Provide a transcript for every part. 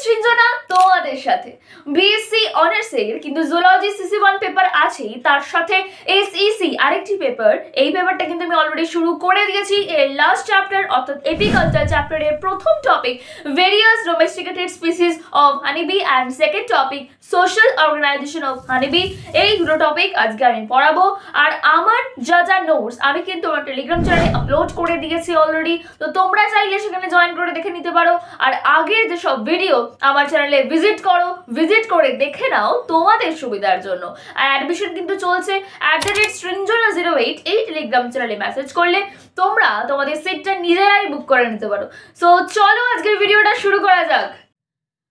সৃঞ্জনা তোমাদের সাথে বিএসসি অনার্সের কিন্তু জুলজি সিসি1 পেপার আছেই, তার সাথে এসইসি আরেকটি পেপার। এই পেপারটা কিন্তু আমি অলরেডি শুরু করে দিয়েছি। এর লাস্ট চ্যাপ্টার অর্থাৎ এপিকালচার চ্যাপ্টারের প্রথম topic various domesticated species of honeybee and second topic social organization of honeybee. এই দুটো টপিক আজকে আমি পড়াবো। আর আমার যা যা নোটস আমি কিন্তু আমার টেলিগ্রাম চ্যানেলে আপলোড করে দিয়েছি অলরেডি, তো তোমরা চাইলে সেখানে জয়েন করে দেখে নিতে পারো। আর আগের যে সব ভিডিও আমার চ্যানেলে ভিজিট করে দেখে নাও তোমাদের সুবিধার জন্য। আর অ্যাডমিশন কিন্তু চলছে @Srinjana08 এই টেলিগ্রাম চ্যানেলে মেসেজ করলে তোমরা তোমাদের সিটটা নিজেরাই বুক করে নিতে পারো। সো চলো আজকের ভিডিওটা শুরু করা যাক।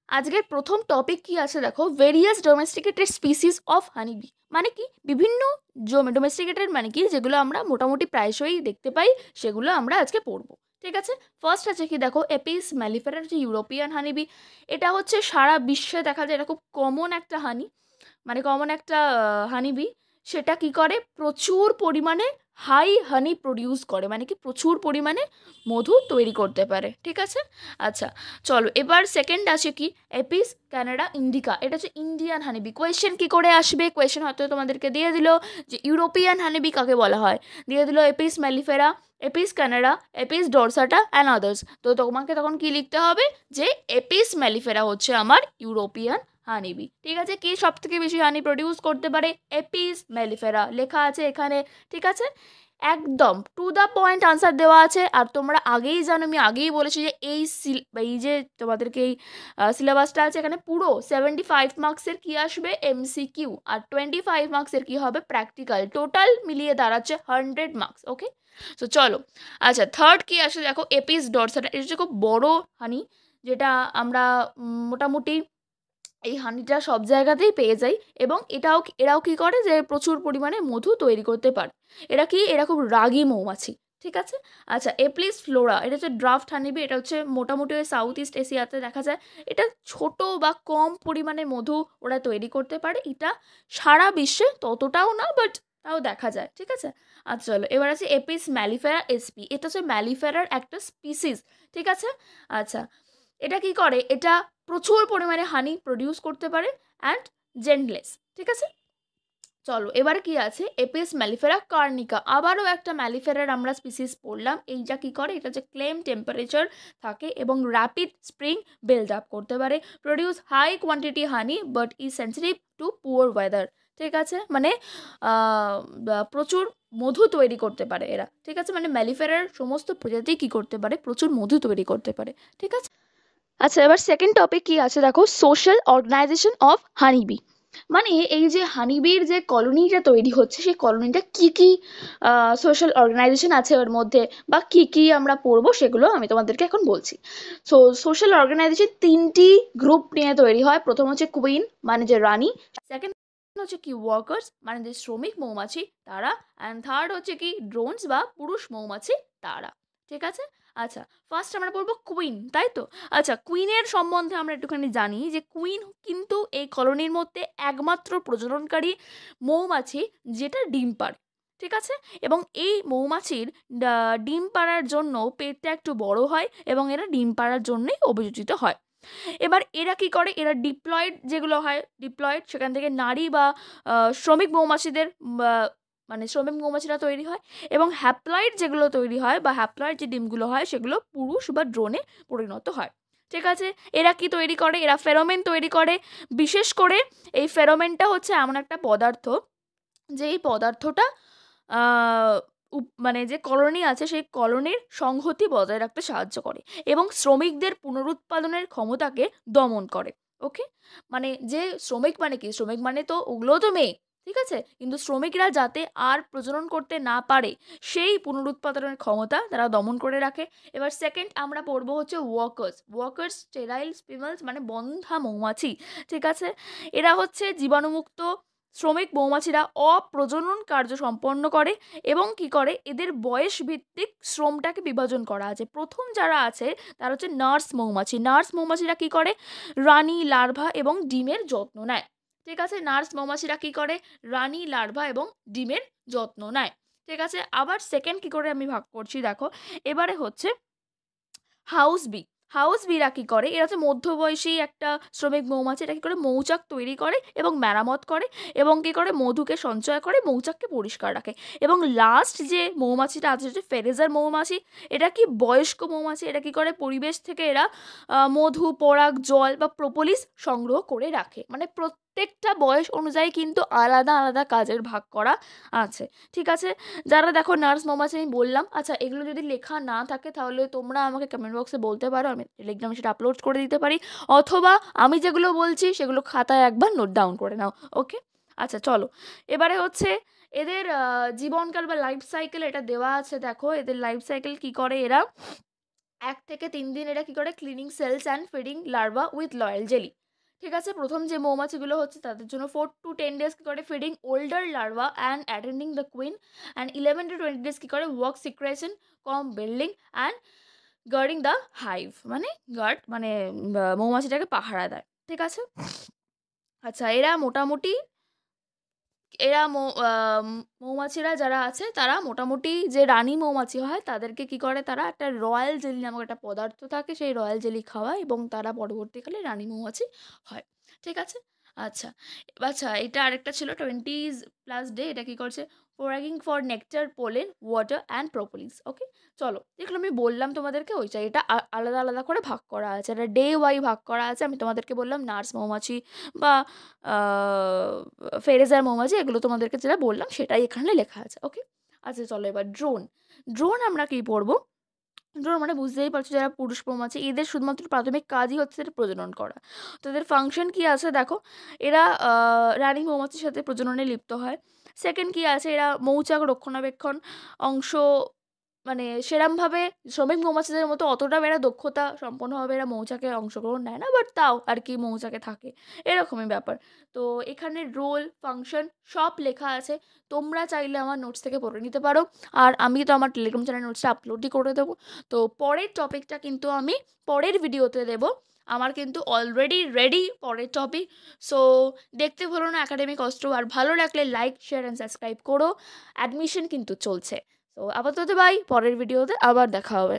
আজকের প্রথম টপিক কি আছে দেখো, various domesticated species of honeybee. মানে কি, বিভিন্ন ডোমেস্টিকেটেড মানে কি যেগুলো আমরা মোটামুটি প্রায়শই দেখতে পাই, সেগুলো আমরা আজকে পড়বো। ঠিক আছে, ফার্স্ট আছে কি দেখো, এপিস ম্যালিফেরা, যে ইউরোপিয়ান হানিবি। এটা হচ্ছে সারা বিশ্বে দেখা যায়, এটা খুব কমন একটা হানিবি। সেটা কি করে, প্রচুর পরিমাণে হাই হানি প্রডিউস করে, মানে কি প্রচুর পরিমাণে মধু তৈরি করতে পারে। ঠিক আছে, আচ্ছা চলো এবার সেকেন্ড আছে কি, এপিস ক্যানাডা ইন্ডিকা। এটা হচ্ছে ইন্ডিয়ান হানিবি। কোয়েশ্চেন কি করে আসবে, কোয়েশ্চেন হয়তো তোমাদেরকে দিয়ে দিল যে ইউরোপিয়ান হানিবি কাকে বলা হয়, দিয়ে দিল এপিস ম্যালিফেরা, এপিস ক্যানাডা, এপিস ডরসাটা অ্যান্ড আদার্স। তো তোমাকে তখন কি লিখতে হবে যে এপিস ম্যালিফেরা হচ্ছে আমার ইউরোপিয়ান হানিবি। ঠিক আছে, কি সব থেকে বেশি হানি প্রডিউস করতে পারে, এপিস ম্যালিফেরা লেখা আছে এখানে। ঠিক আছে, একদম টু দ্য পয়েন্ট আনসার দেওয়া আছে। আর তোমরা আগেই জানো, আমি আগেই বলেছি যে এই যে তোমাদেরকে এই সিলেবাসটা আছে, এখানে পুরো 75 মার্কসের কি আসবে, এমসিকিউ, আর 25 মার্কসের কি হবে, প্র্যাকটিক্যাল। টোটাল মিলিয়ে দাঁড়াচ্ছে 100 মার্কস। ওকে, সো চলো আচ্ছা থার্ড কি আসে দেখো, এপিস ডরসাটা। এটা হচ্ছে খুব বড় হানি, যেটা আমরা মোটামুটি এই হানিটা সব জায়গাতেই পেয়ে যাই, এবং এরাও কি করে যে প্রচুর পরিমাণে মধু তৈরি করতে পারে। এরা খুব রাগী মৌমাছি। ঠিক আছে, আচ্ছা এপিস ফ্লোরা, এটা হচ্ছে ড্রাফট হানিবি। এটা হচ্ছে মোটামুটি ওই সাউথ ইস্ট এশিয়াতে দেখা যায়। এটা ছোট বা কম পরিমাণে মধু ওরা তৈরি করতে পারে। এটা সারা বিশ্বে ততটাও না, বাট তাও দেখা যায়। ঠিক আছে, আচ্ছা চলো এবার আছে এপিস ম্যালিফেরা এসপি। এটা হচ্ছে ম্যালিফেরার একটা স্পিসিস। ঠিক আছে, আচ্ছা এটা কি করে, এটা প্রচুর পরিমাণে হানি প্রডিউস করতে পারে অ্যান্ড জেন্টলেস। ঠিক আছে, চলো এবার কি আছে, এপিস ম্যালিফেরা কার্নিকা। আবারও একটা ম্যালিফেরার আমরা স্পিসিস পড়লাম। এইটা কি করে, এটা যে ক্লেম টেম্পারেচার থাকে এবং র্যাপিড স্প্রিং বিল্ড আপ করতে পারে, produce high quantity honey but is sensitive to poor weather. ঠিক আছে, মানে প্রচুর মধু তৈরি করতে পারে এরা। ঠিক আছে, মানে ম্যালিফেরার সমস্ত প্রজাতি কি করতে পারে, প্রচুর মধু তৈরি করতে পারে। ঠিক আছে, আচ্ছা এবার সেকেন্ড টপিক কি আছে দেখো, সোশ্যাল অর্গানাইজেশন অফ হানিবি। মানে এই যে হানিবির যে কলোনিটা তৈরি হচ্ছে, সেই কলোনিটা কি কি সোশ্যাল অর্গানাইজেশন আছে ওর মধ্যে, বা কি কি আমরা পড়বো সেগুলো আমি তোমাদেরকে এখন বলছি। সো সোশ্যাল অর্গানাইজেশন 3টি গ্রুপ নিয়ে তৈরি হয়। প্রথম হচ্ছে কুইন, মানে যে রানী। সেকেন্ড হচ্ছে কি ওয়ার্কার্স, মানে যে শ্রমিক মৌমাছি তারা। অ্যান্ড থার্ড হচ্ছে কি ড্রোনস বা পুরুষ মৌমাছি তারা। ঠিক আছে, আচ্ছা ফার্স্ট আমরা বলবো কুইন, তাই তো। আচ্ছা কুইনের সম্বন্ধে আমরা একটুখানি জানি যে কুইন কিন্তু এই কলোনির মধ্যে একমাত্র প্রজননকারী মৌমাছি যেটা ডিম পাড়ে। ঠিক আছে, এবং এই মৌমাছির ডিম পাড়ার জন্য পেটটা একটু বড় হয় এবং এরা ডিম পাড়ার জন্যই অভিযোজিত হয়। এবার এরা কি করে, এরা যেগুলো হয় ডিপ্লয়েড, সেখান থেকে নারী বা শ্রমিক মৌমাছিদের মানে শ্রমিক মৌমাছিরা তৈরি হয়, এবং হ্যাপ্লয়েড যেগুলো তৈরি হয় বা হ্যাপ্লয়েড যে ডিমগুলো হয় সেগুলো পুরুষ বা ড্রোনে পরিণত হয়। ঠিক আছে, এরা কি তৈরি করে, এরা ফেরোমেন তৈরি করে। বিশেষ করে এই ফেরোমেনটা হচ্ছে এমন একটা পদার্থ, যে এই পদার্থটা মানে যে কলোনি আছে সেই কলোনির সংহতি বজায় রাখতে সাহায্য করে এবং শ্রমিকদের পুনরুৎপাদনের ক্ষমতাকে দমন করে। ওকে, মানে যে শ্রমিক মানে কি, শ্রমিক মানে তো ওগুলোও তো মেয়ে। ঠিক আছে, কিন্তু শ্রমিকরা যাতে আর প্রজনন করতে না পারে সেই পুনরুৎপাদনের ক্ষমতা তারা দমন করে রাখে। এবার সেকেন্ড আমরা পড়বো হচ্ছে ওয়ার্কার্স স্টেরাইল ফিমেলস, মানে বন্ধা মৌমাছি। ঠিক আছে, এরা হচ্ছে জীবাণুমুক্ত শ্রমিক মৌমাছিরা অপ্রজনন কার্য সম্পন্ন করে এবং কি করে, এদের বয়স ভিত্তিক শ্রমটাকে বিভাজন করা আছে। প্রথম যারা আছে তারা হচ্ছে নার্স মৌমাছিরা কি করে, রানী লার্ভা এবং ডিমের যত্ন নেয়। ঠিক আছে, নার্স মৌমাছিরা কি করে, রানী লার্ভা এবং ডিমের যত্ন নেয়। ঠিক আছে, আবার সেকেন্ড কি করে আমি ভাগ করছি দেখো, এবারে হচ্ছে হাউস বিরা কী করে, এরা হচ্ছে মধ্যবয়সী একটা শ্রমিক মৌমাছি, এটা কী করে মৌচাক তৈরি করে এবং মেরামত করে এবং কী করে মধুকে সঞ্চয় করে, মৌচাককে পরিষ্কার রাখে। এবং লাস্ট যে মৌমাছিটা আছে হচ্ছে ফেরেজার মৌমাছি, এটা কি বয়স্ক মৌমাছি, এটা কী করে পরিবেশ থেকে এরা মধু, পরাগ, জল বা প্রোপোলিস সংগ্রহ করে রাখে। মানে প্রত্যেকটা বয়স অনুযায়ী কিন্তু আলাদা আলাদা কাজের ভাগ করা আছে, ঠিক আছে। যারা দেখো নার্স মৌমাছি আমি বললাম, আচ্ছা এগুলো যদি লেখা না থাকে তাহলে তোমরা আমাকে কমেন্ট বক্সে বলতে পারো, আমি টেলিগ্রামে সেটা আপলোড করে দিতে পারি, অথবা আমি যেগুলো বলছি সেগুলো খাতায় একবার নোট ডাউন করে নাও, ওকে। আচ্ছা চলো, এবারে হচ্ছে এদের জীবনকাল বা লাইফ সাইকেল এটা দেওয়া আছে, দেখো এদের লাইফ সাইকেল কী করে, এরা 1 থেকে 3 দিন এরা কী করে cleaning cells and feeding larva with royal jelly, ঠিক আছে। প্রথম যে মৌমাছিগুলো হচ্ছে তাদের জন্য 4 to 10 days কী করে feeding older larva and attending the queen, and 11 to 20 days কী করে work secretion com building and guarding the hive, মানে গার্ড মানে মৌমাছিটাকে পাহারা দেয়, ঠিক আছে। আচ্ছা এরা মৌমাছিরা যারা আছে তারা মোটামুটি যে রানী মৌমাছি হয় তাদেরকে কি করে, তারা একটা রয়্যাল জেলি নামক একটা পদার্থ থাকে, সেই রয়্যাল জেলি খাওয়ায় এবং তারা পরবর্তীকালে রানী মৌমাছি হয়, ঠিক আছে। আচ্ছা আচ্ছা, এটা আরেকটা ছিল 20+ ডে, এটা কি করছে foraging for nectar, pollen, water and propolis, okay. চলো যেগুলো আমি বললাম তোমাদেরকে ওইটা, এটা আলাদা আলাদা করে ভাগ করা আছে, এটা ডে ওয়াই ভাগ করা আছে। আমি তোমাদেরকে বললাম নার্স মৌমাছি বা ফেরেজার মৌমাছি, এগুলো তোমাদেরকে যেটা বললাম সেটাই এখানে লেখা আছে, ওকে। আচ্ছা চলো এবার ড্রোন আমরা কি পড়বো। ড্রোন মানে বুঝতেই পারছো যারা পুরুষ মৌমাছি, এদের শুধুমাত্র প্রাথমিক কাজই হচ্ছে এটা প্রজনন করা। তো এদের ফাংশন কি আছে দেখো, এরা রানী মৌমাছির সাথে প্রজননে লিপ্ত হয়। সেকেন্ড কি আছে, এরা মৌচাক রক্ষণাবেক্ষণ অংশ, মানে সেরমভাবে শ্রমিক মৌমাছিদের মতো অতটা এরা দক্ষতা সম্পন্নভাবে এরা মৌচাকে অংশগ্রহণ নেয় না, বাট তাও আর কি মৌচাকে থাকে, এরকমই ব্যাপার। তো এখানে রোল, ফাংশন সব লেখা আছে, তোমরা চাইলে আমার নোটস থেকে পড়ে নিতে পারো, আর আমি তো আমার টেলিগ্রাম চ্যানেল নোটসটা আপলোডই করে দেবো। তো পরের টপিকটা কিন্তু আমি পরের ভিডিওতে দেবো, আমার কিন্তু অলরেডি রেডি পরের টপিক। সো দেখতে ভুলো না একাডেমিক অস্ত্র, আর ভালো লাগলে লাইক, শেয়ার অ্যান্ড সাবস্ক্রাইব করো, অ্যাডমিশন কিন্তু চলছে। তো আপাতত বাই, পরের ভিডিওতে আবার দেখা হবে।